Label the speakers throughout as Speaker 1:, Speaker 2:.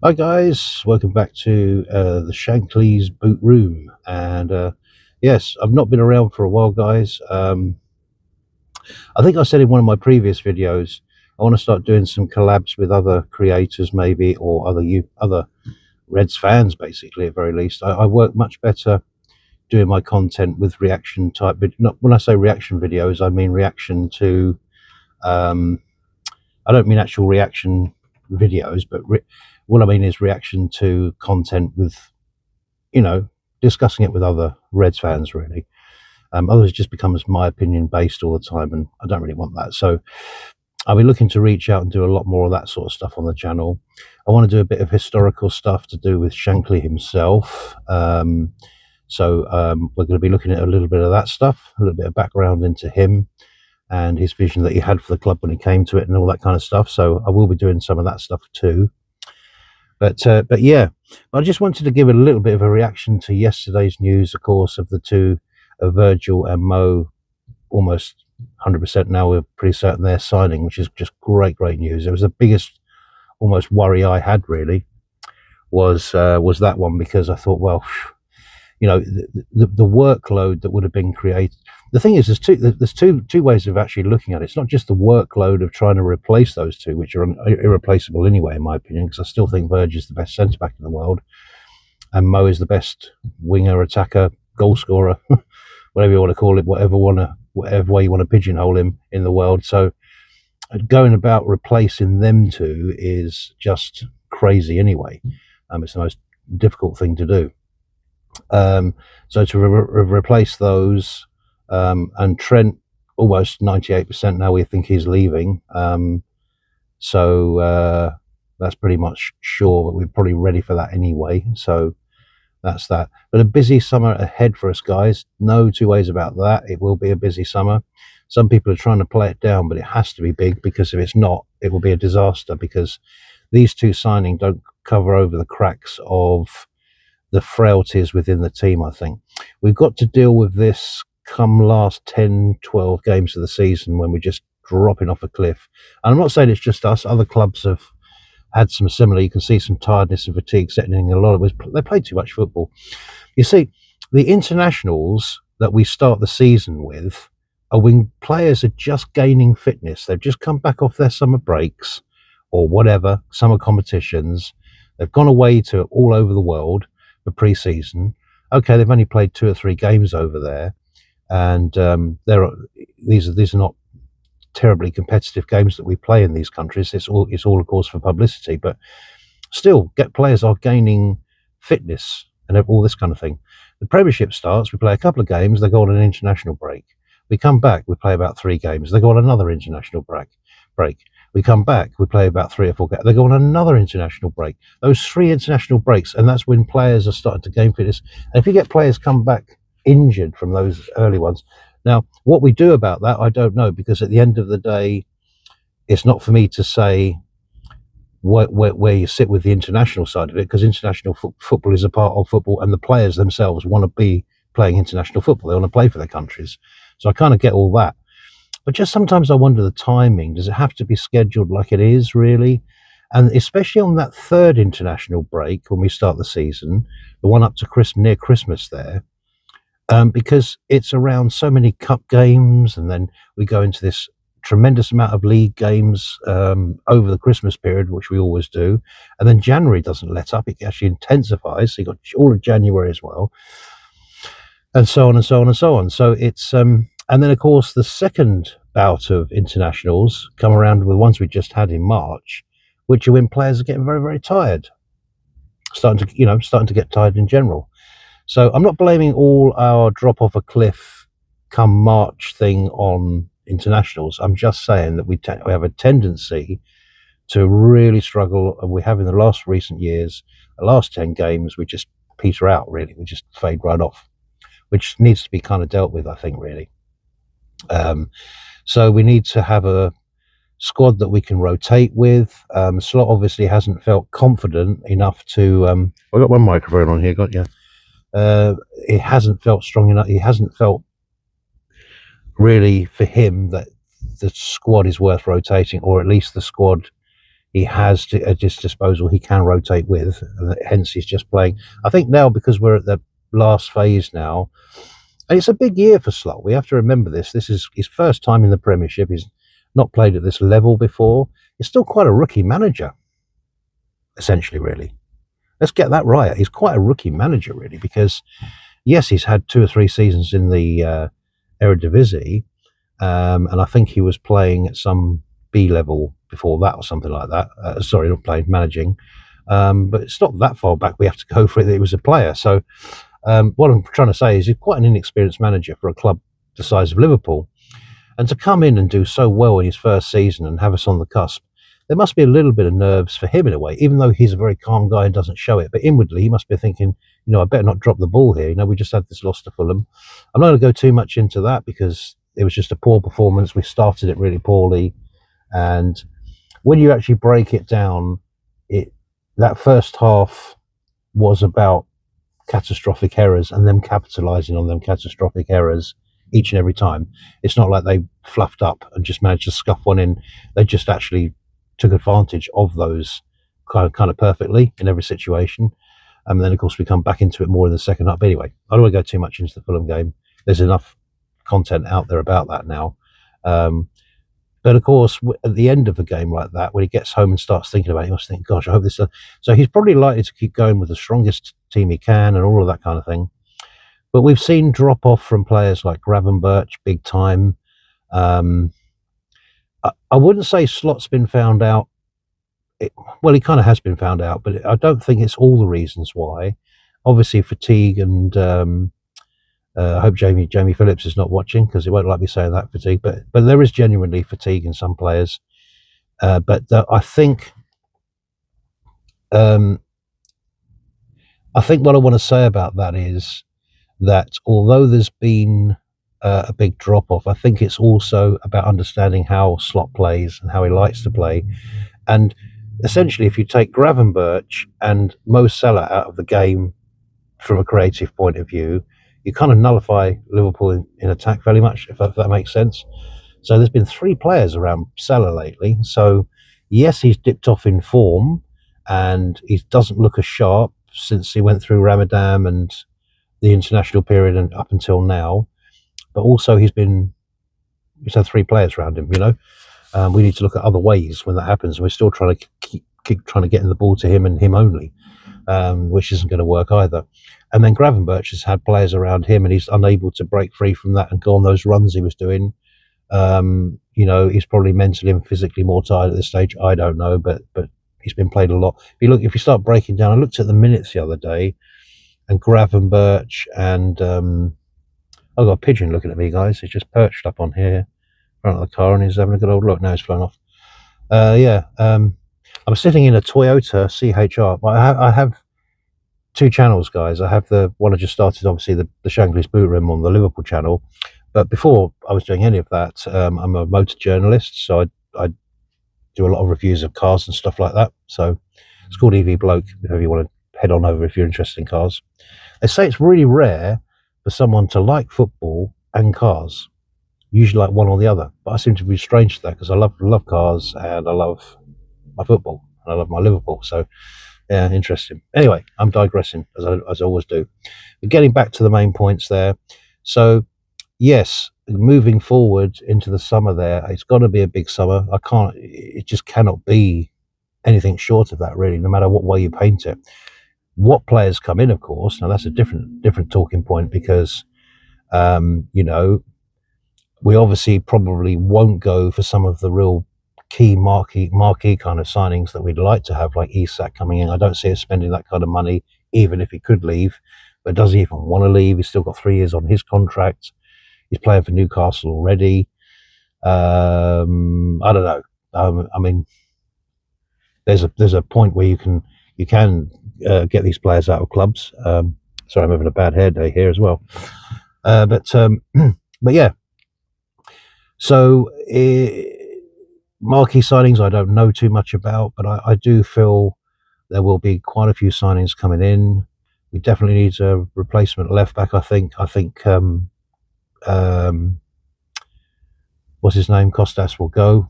Speaker 1: Hi guys, welcome back to the Shankly's boot room. And yes, I've not been around for a while, guys. I think I said in one of my previous videos, I want to start doing some collabs with other creators, maybe, or other Reds fans, basically, at very least. I work much better doing my content with reaction type, but not when I say reaction videos, I mean reaction to. Um, I don't mean actual reaction videos, but what I mean is reaction to content with you know, discussing it with other Reds fans, really. Otherwise, it just becomes my opinion based all the time, and I don't really want that. So I'll be looking to reach out and do a lot more of that sort of stuff on the channel. I want to do a bit of historical stuff to do with Shankly himself. We're going to be looking at a little bit of that stuff, a little bit of background into him and his vision that he had for the club when he came to it and all that kind of stuff. So I will be doing some of that stuff too. But yeah, I just wanted to give a little bit of a reaction to yesterday's news, of course, of the two, of Virgil and Mo, almost 100% now. We're pretty certain they're signing, which is just great news. It was the biggest, almost worry I had really was that one, because I thought, well, the workload that would have been created. The thing is, there's two ways of actually looking at it. It's not just the workload of trying to replace those two, which are irreplaceable anyway, in my opinion, because I still think Verge is the best centre back in the world, and Mo is the best winger, attacker, goal scorer, whatever you want to call it, whatever way you want to pigeonhole him in the world. So going about replacing them two is just crazy anyway. It's the most difficult thing to do. So to replace those, and Trent, almost 98% now we think he's leaving. That's pretty much sure, but we're probably ready for that anyway. So that's that. But a busy summer ahead for us, guys. No two ways about that. It will be a busy summer. Some people are trying to play it down, but it has to be big, because if it's not, it will be a disaster, because these two signing don't cover over the cracks of the frailties within the team. I think we've got to deal with this come last 10, 12 games of the season, when we're just dropping off a cliff. And I'm not saying it's just us. Other clubs have had some similar. You can see some tiredness and fatigue setting in. A lot of us, they play too much football. You see, the internationals that we start the season with are when players are just gaining fitness. They've just come back off their summer breaks or whatever, summer competitions. They've gone away to all over the world for pre-season. Okay, they've only played 2 or 3 games over there, and these are not terribly competitive games that we play in these countries. It's all of course for publicity, but still, players are gaining fitness and all this kind of thing. The Premiership starts, we play a couple of games, they go on an international break. We come back, we play about 3 games, they go on another international break. We come back, we play about 3 or 4 games, they go on another international break. Those 3 international breaks, and that's when players are starting to gain fitness. And if you get players come back injured from those early ones, now what we do about that, I don't know, because at the end of the day, it's not for me to say where you sit with the international side of it, because international football is a part of football, and the players themselves want to be playing international football. They want to play for their countries. So I kind of get all that. But just sometimes I wonder the timing. Does it have to be scheduled like it is, really? And especially on that 3rd international break, when we start the season, the one up to near Christmas there, because it's around so many cup games, and then we go into this tremendous amount of league games over the Christmas period, which we always do, and then January doesn't let up. It actually intensifies, so you've got all of January as well, and so on and so on and so on. So it's and then of course the second bout of internationals come around with the ones we just had in March, which are when players are getting very tired, starting to get tired in general. So I'm not blaming all our drop off a cliff come March thing on internationals. I'm just saying that we have a tendency to really struggle, and we have in the last recent years. The last 10 games, we just peter out, really. We just fade right off, which needs to be kind of dealt with, I think, really. So we need to have a squad that we can rotate with. Slot obviously hasn't felt confident enough to. I got one microphone on here, got you. It hasn't felt strong enough. He hasn't felt really for him that the squad is worth rotating, or at least the squad he has at his disposal he can rotate with, and hence he's just playing. I think now, because we're at the last phase now, and it's a big year for Slot. We have to remember this. This is his first time in the Premiership. He's not played at this level before. He's still quite a rookie manager, essentially, really. Let's get that right. He's quite a rookie manager, really, because yes, he's had 2 or 3 seasons in the Eredivisie, and I think he was playing at some B level before that or something like that. Sorry, not playing, managing. But it's not that far back we have to go for it that he was a player. So what I'm trying to say is he's quite an inexperienced manager for a club the size of Liverpool. And to come in and do so well in his first season and have us on the cusp, there must be a little bit of nerves for him in a way, even though he's a very calm guy and doesn't show it. But inwardly, he must be thinking, I better not drop the ball here. We just had this loss to Fulham. I'm not going to go too much into that because it was just a poor performance. We started it really poorly. And when you actually break it down, that first half was about catastrophic errors and them capitalising on them catastrophic errors each and every time. It's not like they fluffed up and just managed to scuff one in. They just actually took advantage of those kind of perfectly in every situation. And then, of course, we come back into it more in the second half. But anyway, I don't want to go too much into the Fulham game. There's enough content out there about that now. But of course, at the end of a game like that, when he gets home and starts thinking about it, he must think, gosh, I hope this. So he's probably likely to keep going with the strongest team he can and all of that kind of thing. But we've seen drop off from players like Gravenberch, big time. I wouldn't say Slot's been found out. Well, he kind of has been found out, but I don't think it's all the reasons why. Obviously, fatigue, and I hope Jamie Phillips is not watching because he won't like me saying that, fatigue. But there is genuinely fatigue in some players. But I think what I want to say about that is that although there's been a big drop off, I think it's also about understanding how Slot plays and how he likes to play. And essentially, if you take Gravenberch and Mo Salah out of the game from a creative point of view, you kind of nullify Liverpool in attack very much, if that makes sense. So there's been 3 players around Salah lately. So yes, he's dipped off in form and he doesn't look as sharp since he went through Ramadan and the international period and up until now. But also he's had 3 players around him, we need to look at other ways when that happens. We're still trying to keep trying to get in the ball to him and him only, which isn't going to work either. And then Gravenberch has had players around him and he's unable to break free from that and go on those runs he was doing. He's probably mentally and physically more tired at this stage. I don't know, but he's been played a lot. If you start breaking down, I looked at the minutes the other day, and Gravenberch and I've got a pigeon looking at me, guys. He's just perched up on here in front of the car and he's having a good old look. Now he's flown off. I'm sitting in a Toyota CHR. I have 2 channels, guys. I have the one I just started, obviously the Shankly's Boot Room on the Liverpool channel. But before I was doing any of that, I'm a motor journalist, so I do a lot of reviews of cars and stuff like that. So it's called EV Bloke, if you want to head on over if you're interested in cars. They say it's really rare for someone to like football and cars, usually like one or the other. But I seem to be strange to that because I love cars and I love my football and I love my Liverpool. So yeah, interesting. Anyway, I'm digressing as I always do. But getting back to the main points there. So yes, moving forward into the summer there, it's got to be a big summer. It just cannot be anything short of that, really, no matter what way you paint it. What players come in, of course, now that's a different talking point because, we obviously probably won't go for some of the real key marquee kind of signings that we'd like to have, like Isak coming in. I don't see us spending that kind of money, even if he could leave. But does he even want to leave? He's still got 3 years on his contract. He's playing for Newcastle already. I don't know. I mean, there's a point where you can get these players out of clubs. Sorry, I'm having a bad hair day here as well. But yeah. So marquee signings, I don't know too much about, but I do feel there will be quite a few signings coming in. We definitely need a replacement left back. I think what's his name? Costas will go.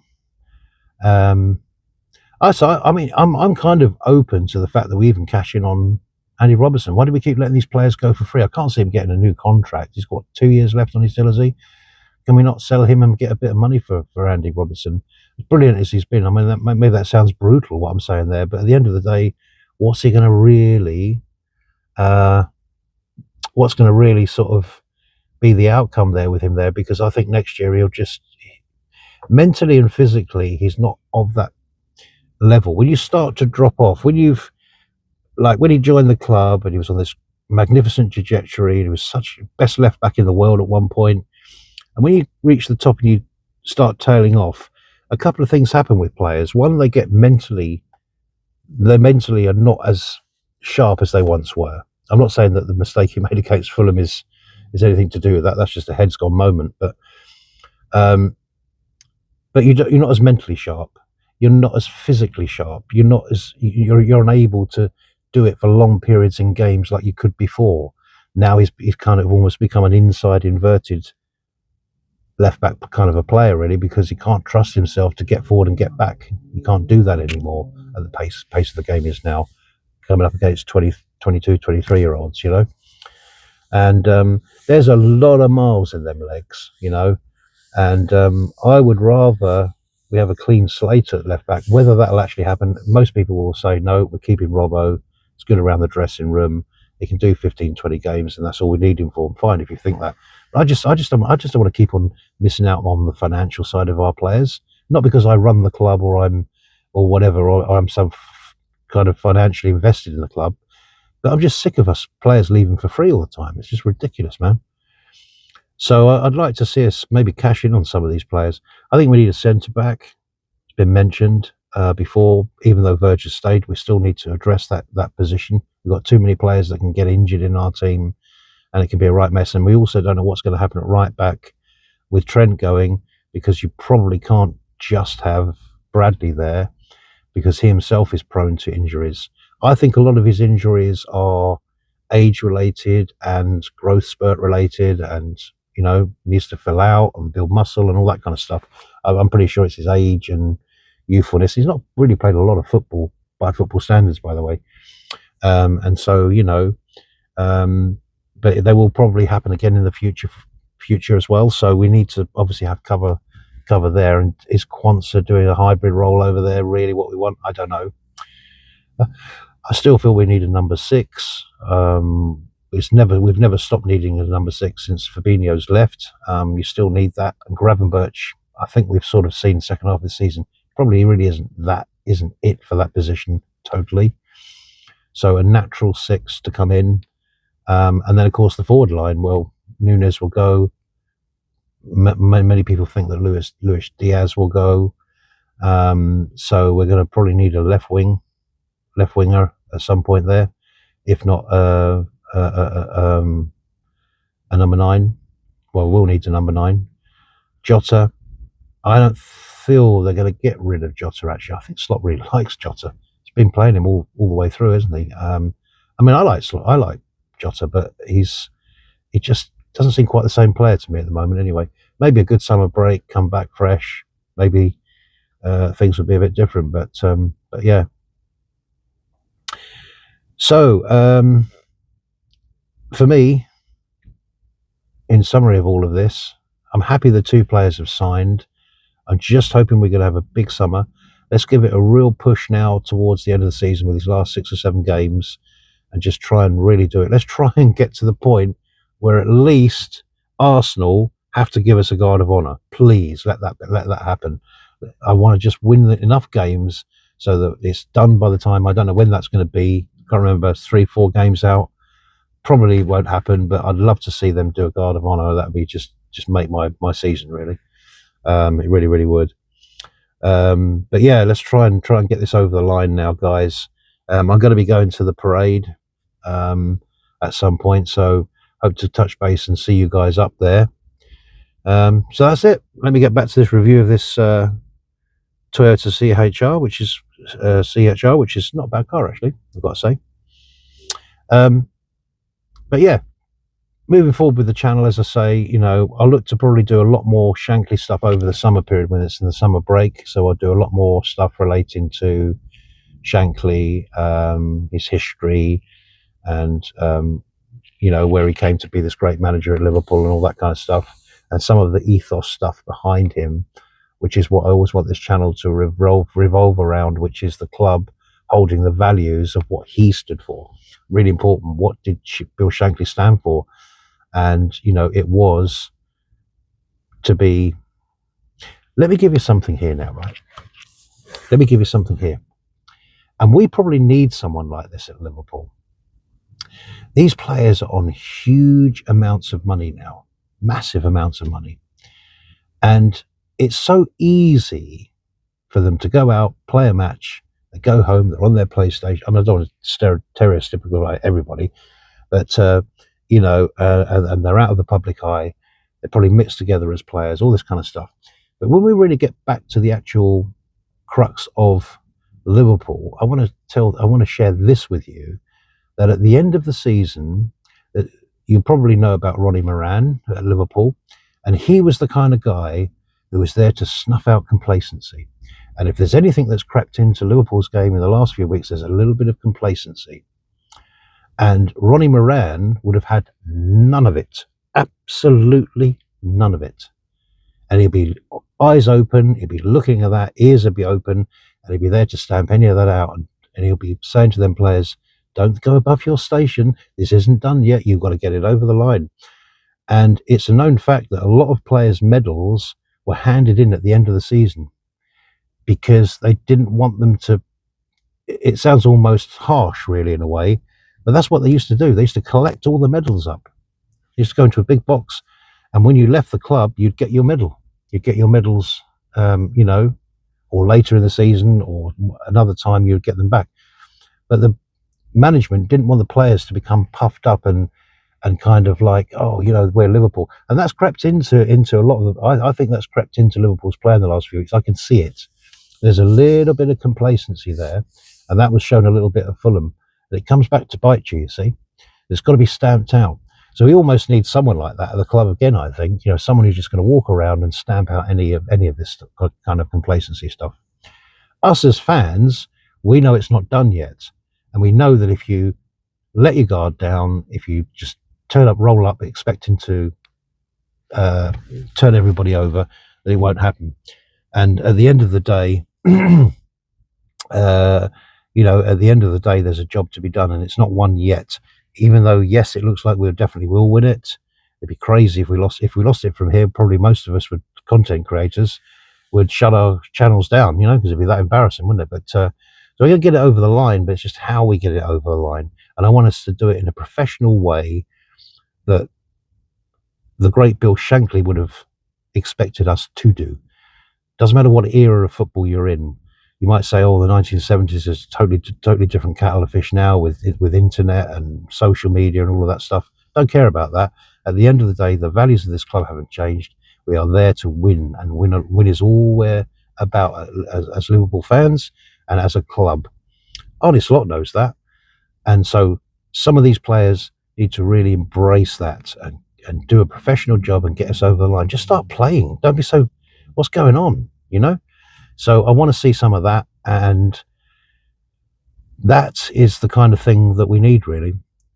Speaker 1: I mean, I'm kind of open to the fact that we even cash in on Andy Robertson. Why do we keep letting these players go for free? I can't see him getting a new contract. He's got 2 years left on his deal, has he? Can we not sell him and get a bit of money for Andy Robertson? As brilliant as he's been, I mean, maybe that sounds brutal what I'm saying there, but at the end of the day, what's he going to really, uh, what's going to really sort of be the outcome there with him there? Because I think next year he'll just mentally and physically, he's not of that level. When you start to drop off, when you've like when he joined the club and he was on this magnificent trajectory, and he was such best left back in the world at one point, and when you reach the top and you start tailing off, a couple of things happen with players. One, they mentally are not as sharp as they once were. I'm not saying that the mistake he made against Fulham is anything to do with that. That's just a heads gone moment. Um, but you're not as mentally sharp. You're not as physically sharp. You're unable to do it for long periods in games like you could before. Now he's kind of almost become an inside inverted left back kind of a player, really, because he can't trust himself to get forward and get back. He can't do that anymore at the pace of the game is now, coming up against 20, 22, 23 year olds, And there's a lot of miles in them legs, And I would rather we have a clean slate at left back. Whether that'll actually happen, most people will say no. We're keeping Robbo. It's good around the dressing room. He can do 15, 20 games, and that's all we need him for. Fine if you think that. But I just don't want to keep on missing out on the financial side of our players. Not because I run the club or whatever, or I'm some kind of financially invested in the club. But I'm just sick of us players leaving for free all the time. It's just ridiculous, man. So I'd like to see us maybe cash in on some of these players. I think we need a centre back. It's been mentioned before. Even though Verge has stayed, we still need to address that position. We've got too many players that can get injured in our team, and it can be a right mess. And we also don't know what's going to happen at right back with Trent going, because you probably can't just have Bradley there, because he himself is prone to injuries. I think a lot of his injuries are age related and growth spurt related, and needs to fill out and build muscle and all that kind of stuff. I'm pretty sure it's his age and youthfulness. He's not really played a lot of football by football standards, by the way. And so, but they will probably happen again in the future as well. So we need to obviously have cover there. And is Quansah doing a hybrid role over there really what we want? I don't know. I still feel we need a number 6. We've never stopped needing a number 6 since Fabinho's left. You still need that. And Gravenberch, I think we've sort of seen second half of the season, probably really isn't it for that position totally. So a natural 6 to come in. And then of course the forward line, well, Nunes will go. Many people think that Luis Diaz will go. So we're going to probably need a left winger at some point there, if not a number 9. Well, we'll need a number 9. Jota, I don't feel they're going to get rid of Jota. Actually, I think Slot really likes Jota. He's been playing him all the way through, hasn't he? I mean, I like Slot. I like Jota, but he just doesn't seem quite the same player to me at the moment. Anyway, maybe a good summer break, come back fresh. Maybe things would be a bit different. But yeah. So for me, in summary of all of this, I'm happy the 2 players have signed. I'm just hoping we're going to have a big summer. Let's give it a real push now towards the end of the season with these last 6 or 7 games, and just try and really do it. Let's try and get to the point where at least Arsenal have to give us a guard of honour. Please let that happen. I want to just win enough games so that it's done by the time, I don't know when that's going to be. Can't remember, 3-4 games out. Probably won't happen, but I'd love to see them do a guard of honour. That'd be just make my season, really. It really, really would. But yeah, let's try and get this over the line now, guys. I'm going to be going to the parade at some point, so hope to touch base and see you guys up there. So that's it. Let me get back to this review of this Toyota CHR, which is not a bad car, actually, I've got to say. But yeah, moving forward with the channel, as I say, I'll look to probably do a lot more Shankly stuff over the summer period when it's in the summer break. So I'll do a lot more stuff relating to Shankly, his history, and where he came to be this great manager at Liverpool and all that kind of stuff, and some of the ethos stuff behind him, which is what I always want this channel to revolve around, which is the club holding the values of what he stood for. Really important. What did Bill Shankly stand for? And it was to be. Let me give you something here now, right? Let me give you something here. And we probably need someone like this at Liverpool. These players are on huge amounts of money now, massive amounts of money. And it's so easy for them to go out, play a match, they go home, they're on their PlayStation. I mean, I don't want to stereotypical like everybody, but, and they're out of the public eye. They're probably mixed together as players, all this kind of stuff. But when we really get back to the actual crux of Liverpool, I want to share this with you, that at the end of the season, that you probably know about Ronnie Moran at Liverpool, and he was the kind of guy who was there to snuff out complacency. And if there's anything that's crept into Liverpool's game in the last few weeks, there's a little bit of complacency. And Ronnie Moran would have had none of it, absolutely none of it. And he'd be eyes open, he'd be looking at that, ears would be open, and he'd be there to stamp any of that out. And he'll be saying to them players, don't go above your station. This isn't done yet. You've got to get it over the line. And it's a known fact that a lot of players' medals were handed in at the end of the season because they didn't want them to. It sounds almost harsh, really, in a way, but that's what they used to do. They used to collect all the medals up. They used to go into a big box, and when you left the club, you'd get your medal. You'd get your medals, or later in the season, or another time you'd get them back. But the management didn't want the players to become puffed up and kind of like, we're Liverpool. And that's crept into a lot of I think that's crept into Liverpool's play in the last few weeks. I can see it. There's a little bit of complacency there, and that was shown a little bit at Fulham. And it comes back to bite you, see. It's got to be stamped out. So we almost need someone like that at the club again, I think. Someone who's just going to walk around and stamp out any of this kind of complacency stuff. Us as fans, we know it's not done yet. And we know that if you let your guard down, if you just roll up, expecting to turn everybody over, that it won't happen. And at the end of the day, at the end of the day, there's a job to be done, and it's not won yet. Even though, yes, it looks like we definitely will win it. It'd be crazy if we lost it from here. Probably most of us content creators would shut our channels down, because it'd be that embarrassing, wouldn't it? But so we're going to get it over the line, but it's just how we get it over the line. And I want us to do it in a professional way that the great Bill Shankly would have expected us to do. Doesn't matter what era of football you're in. You might say, the 1970s is totally different kettle of fish now with internet and social media and all of that stuff. Don't care about that. At the end of the day, the values of this club haven't changed. We are there to win, and win is all we're about as Liverpool fans and as a club. Arne Slot knows that. And so some of these players need to really embrace that and do a professional job and get us over the line. Just start playing. Don't be so, what's going on, So I want to see some of that, and that is the kind of thing that we need, really.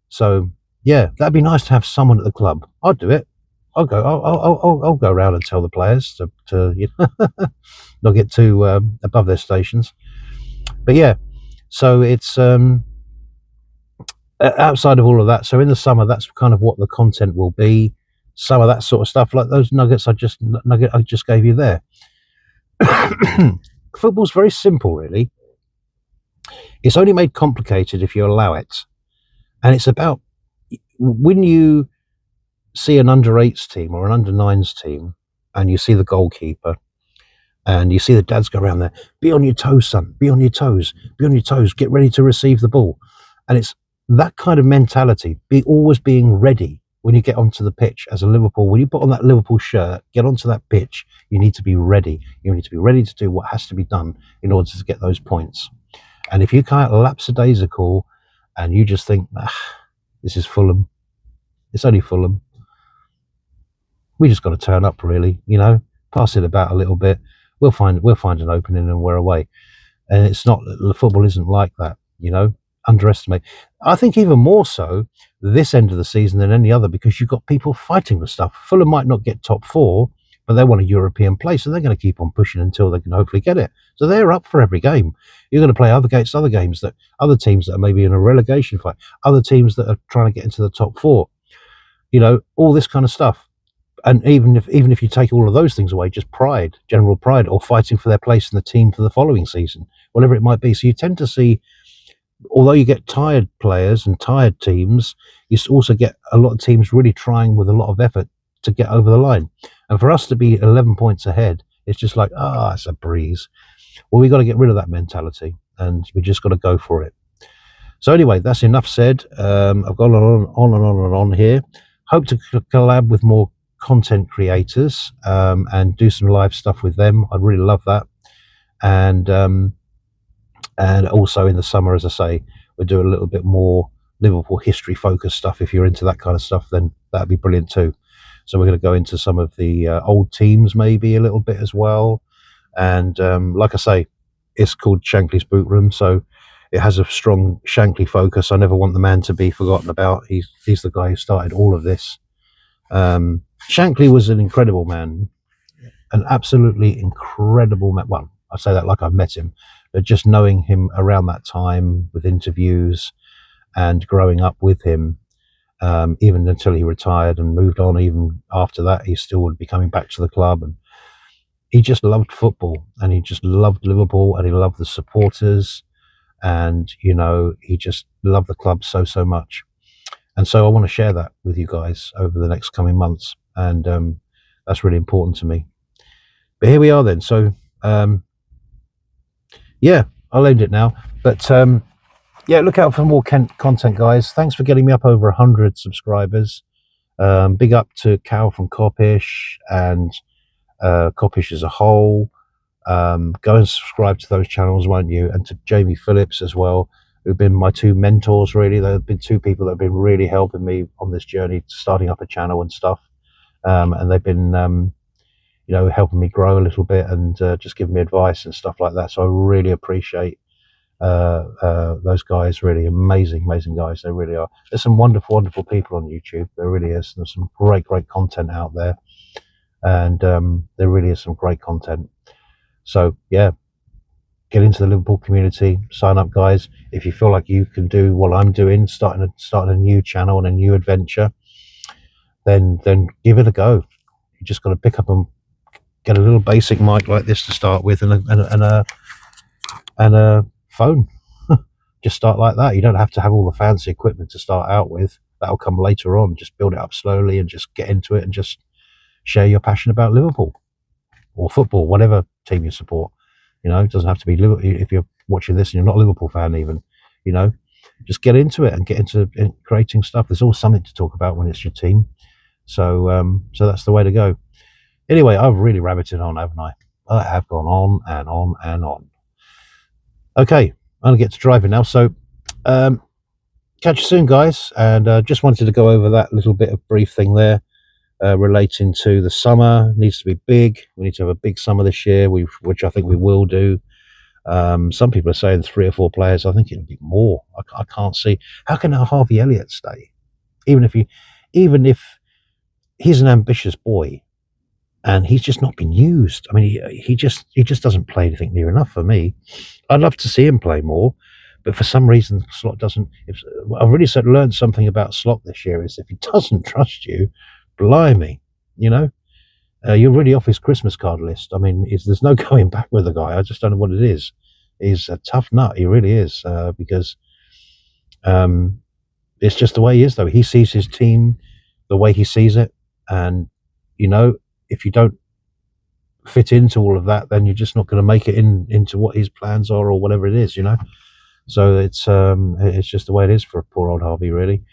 Speaker 1: So yeah, that'd be nice to have someone at the club. I'd do it. I'll go around and tell the players to not get too above their stations. But yeah, so it's outside of all of that. So in the summer, that's kind of what the content will be. Some of that sort of stuff, like those nuggets I just gave you there. Football's very simple, really. It's only made complicated if you allow it. And it's about when you see an under-8s team or an under-9s team, and you see the goalkeeper, and you see the dads go around there, be on your toes, son, be on your toes, get ready to receive the ball. And it's that kind of mentality, always being ready when you get onto the pitch as a Liverpool. When you put on that Liverpool shirt, get onto that pitch, you need to be ready. You need to be ready to do what has to be done in order to get those points. And if you can't lapsadaisical and you just think, this is Fulham, it's only Fulham, We just got to turn up, really. Pass it about a little bit. We'll find an opening, and we're away. And it's not, the football isn't like that. Underestimate. I think even more so this end of the season than any other, because you've got people fighting for stuff. Fulham might not get top four, but they want a European place, so they're going to keep on pushing until they can hopefully get it. So they're up for every game. You're going to play other games, that other teams that are maybe in a relegation fight, other teams that are trying to get into the top four. All this kind of stuff. And even if you take all of those things away, just pride, general pride, or fighting for their place in the team for the following season, whatever it might be. So you tend to see, although you get tired players and tired teams, you also get a lot of teams really trying with a lot of effort to get over the line. And for us to be 11 points ahead, it's just like, it's a breeze. Well, we got to get rid of that mentality, and we just got to go for it. So anyway, that's enough said. I've gone on and on and on here. Hope to collab with more content creators, and do some live stuff with them. I'd really love that. And also in the summer, as I say, we'll do a little bit more Liverpool history focused stuff. If you're into that kind of stuff, then that'd be brilliant too. So we're going to go into some of the old teams maybe a little bit as well. And like I say, it's called Shankly's Boot Room, so it has a strong Shankly focus. I never want the man to be forgotten about. He's the guy who started all of this. Shankly was an incredible man, an absolutely incredible man. Well, I say that like I've met him, but just knowing him around that time with interviews and growing up with him, even until he retired and moved on, even after that, he still would be coming back to the club. And he just loved football, and he just loved Liverpool, and he loved the supporters, and he just loved the club so much. And so I want to share that with you guys over the next coming months, and that's really important to me. But here we are then. So I'll end it now. But look out for more content, guys. Thanks for getting me up over 100 subscribers. Big up to Cal from Coppish and Coppish as a whole. Go and subscribe to those channels, won't you? And to Jamie Phillips as well, who've been my two mentors, really. They've been two people that have been really helping me on this journey, starting up a channel and stuff. And they've been helping me grow a little bit, and just giving me advice and stuff like that. So I really appreciate those guys. Really amazing guys. They really are. There's some wonderful people on YouTube. There really is. There's some great content out there, and there really is some great content. So yeah, get into the Liverpool community, sign up, guys. If you feel like you can do what I'm doing, starting a new channel and a new adventure, then give it a go. You just got to pick up and get a little basic mic like this to start with, and a phone. Just start like that. You don't have to have all the fancy equipment to start out with. That'll come later on. Just build it up slowly and just get into it, and just share your passion about Liverpool or football, whatever team you support. It doesn't have to be Liverpool. If you're watching this and you're not a Liverpool fan even, just get into it and get into creating stuff. There's always something to talk about when it's your team. So that's the way to go. Anyway, I've really rabbited on, haven't I? I have gone on and on and on. Okay, I'm going to get to driving now. So catch you soon, guys. And just wanted to go over that little bit of brief thing there, relating to the summer. It needs to be big. We need to have a big summer this year, which I think we will do. Some people are saying 3 or 4 players. I think it'll be more. I can't see. How can Harvey Elliott stay? Even if he's an ambitious boy, and he's just not been used. I mean, he just doesn't play anything near enough for me. I'd love to see him play more, but for some reason, Slot doesn't. I've really learned something about Slot this year, is if he doesn't trust you, blimey, you're really off his Christmas card list. I mean, there's no going back with the guy. I just don't know what it is. He's a tough nut. He really is, because it's just the way he is, though. He sees his team the way he sees it, and if you don't fit into all of that, then you're just not going to make it into what his plans are or whatever it is. So it's just the way it is for poor old Harvey, really.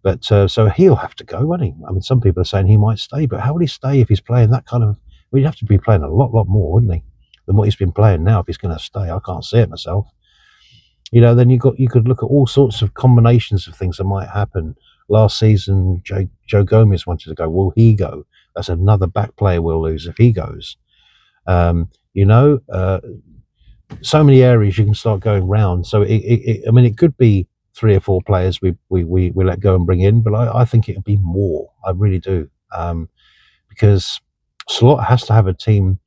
Speaker 1: But so he'll have to go, won't he? I mean, some people are saying he might stay, but how would he stay if he's playing that kind of? Well, he'd have to be playing a lot more, wouldn't he, than what he's been playing now if he's going to stay. I can't see it myself. Then you could look at all sorts of combinations of things that might happen. Last season, Joe Gomez wanted to go. Will he go? That's another back player we'll lose if he goes. You know, so many areas you can start going round. So I mean, it could be 3 or 4 players we let go and bring in, but I think it'll be more. I really do, because Slot has to have a team.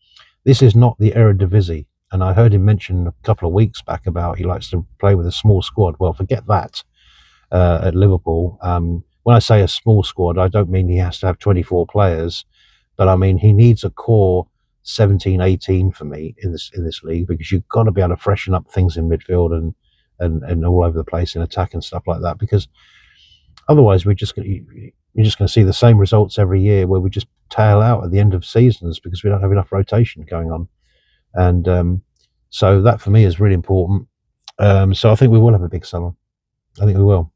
Speaker 1: This is not the Eredivisie, and I heard him mention a couple of weeks back about he likes to play with a small squad. Well, forget that. At Liverpool, when I say a small squad, I don't mean he has to have 24 players, but I mean he needs a core 17, 18 for me in this league, because you've got to be able to freshen up things in midfield and all over the place in attack and stuff like that, because otherwise you're just going to see the same results every year, where we just tail out at the end of seasons because we don't have enough rotation going on. And so that for me is really important. So I think we will have a big summer. I think we will.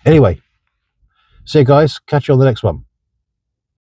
Speaker 1: Anyway, see you guys. Catch you on the next one.